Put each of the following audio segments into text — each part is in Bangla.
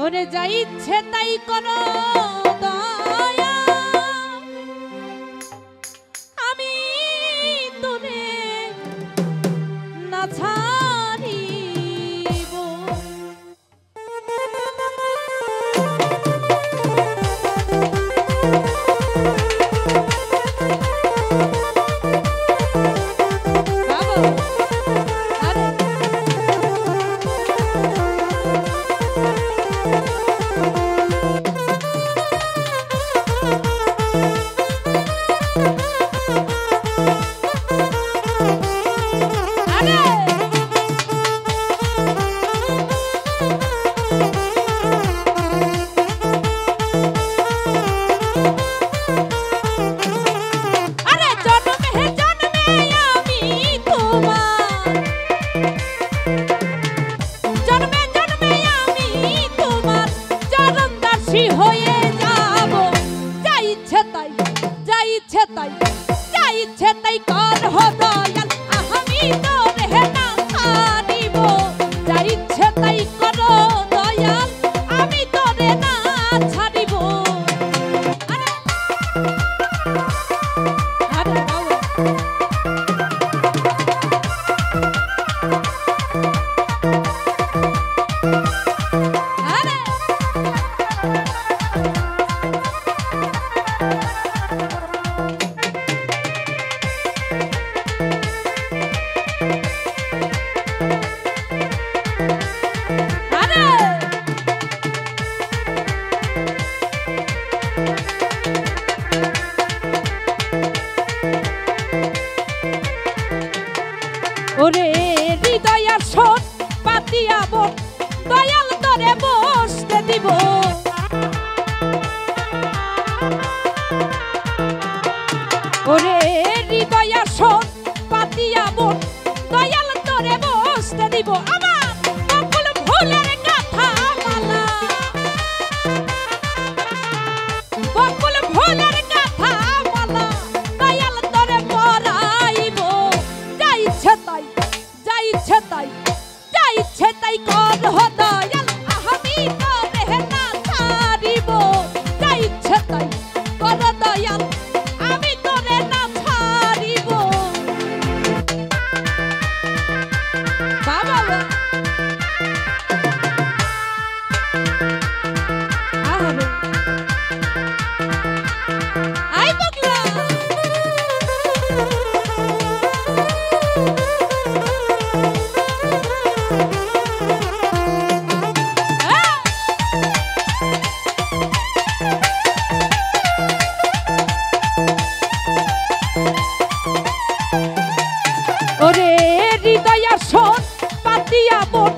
ওরে যা ইচ্ছে তাই করো দয়া, আমি তোরে না ছাড়িব। হয়ে যাব যা ইচ্ছে তাই, যা ইচ্ছে তাই, যা ইচ্ছে তাই কর হো দয়াল, আমি তোরে না ছাড়িব। যা ইচ্ছে তাই করো দয়াল, আমি তোরে না ছাড়িব। আরে বাবা ওরে হৃদয়া শোন পাতিয়াব দয়াল তোরে বসতে দিব। ওরে হৃদয়া শোন পাতিয়াব দয়াল তোরে বসতে দিব। আমার বকুল ফুলের কথা মালা, বকুল ফুলের কথা মালা দয়াল তোরে পরাইব। যা ইচ্ছে তাই, যা ইচ্ছে তাই, যা ইচ্ছে তাই কর হো দয়াল, আমি তোরে না ছাড়িব। যা ইচ্ছে তাই কর দয়াল, আমি তোরে না ছাড়িব। বাবা আরে আই বকলা ওরে হৃদয়া শোন পাতিয়া মন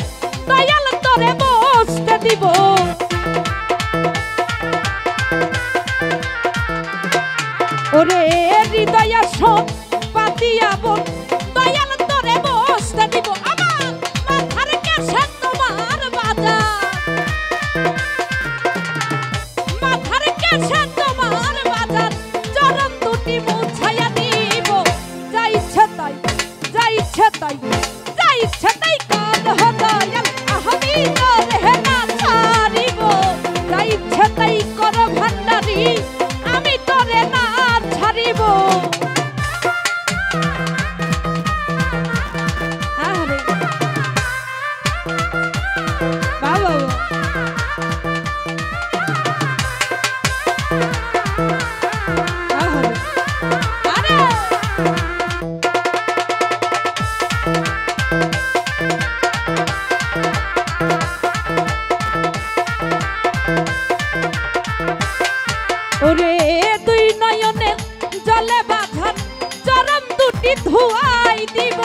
দয়াল তোরে বসতে দিব। ওরে হৃদয়া শোন পাতিয়া মন দয়াল তোরে বসতে দিব। আমার মাথার কেশে তোমার বাজার, মাথার কেশে তোমার বাজার, চরণ দুটি মুছাইয়া দিব। যা ইচ্ছে তাই, যা ইচ্ছে তাই, যা ইচ্ছে তাই কর হো দয়াল, আমি তোরে না ছাড়িব। যা ইচ্ছে তাই কর ভান্ডারি, আমি তোরে না ছাড়িব। আরে বাবা আরে ওরে দুই নয়নের জলে বাঁধান চরণ দুটি ধুয়াই দিব।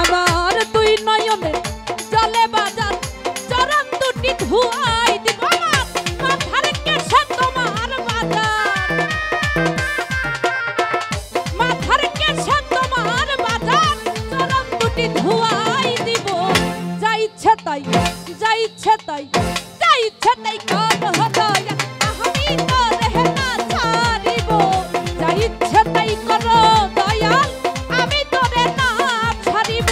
আমার দুই নয়নের জলে বাঁধান চরণ দুটি ধুয়াই দিব। আমার মাথার কেশে তোমার বাজার, মাথার কেশে তোমার বাজার, চরণ দুটি ধুয়াই দিব। যা ইচ্ছে তাই, যা ইচ্ছে তাই, যা ইচ্ছে তাই কর হো দয়াল, আমি তোরে না ছাড়িব। যা ইচ্ছে তাই কর দয়াল, আমি তোরে না ছাড়িব।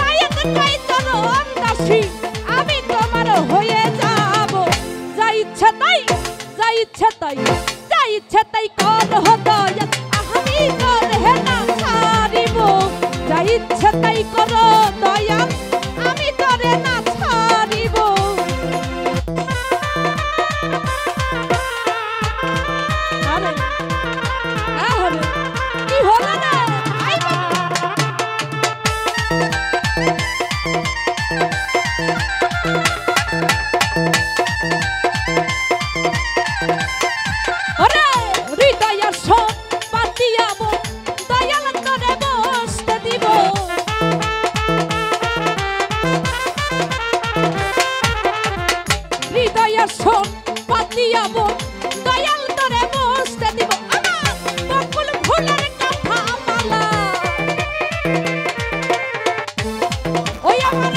নায়ক কই চরণ দাসী আমি তোমার হয়ে যাব যা ইচ্ছা তাই যা ইচ্ছা তাই যা ইচ্ছা তাই কর হদয় আমি করে না ছাড়িব যা ইচ্ছা তাই কর দয়া আমি করে না ছাড়িব আরে আরে কি হলো না ওরে হৃদয় সব পাতিয়াব দয়াল করে বসতে দিব হৃদয় সব পাতিয়াব দয়াল করে বসতে দিব আমার বকুল ফুলের কথা মালা ওই আমার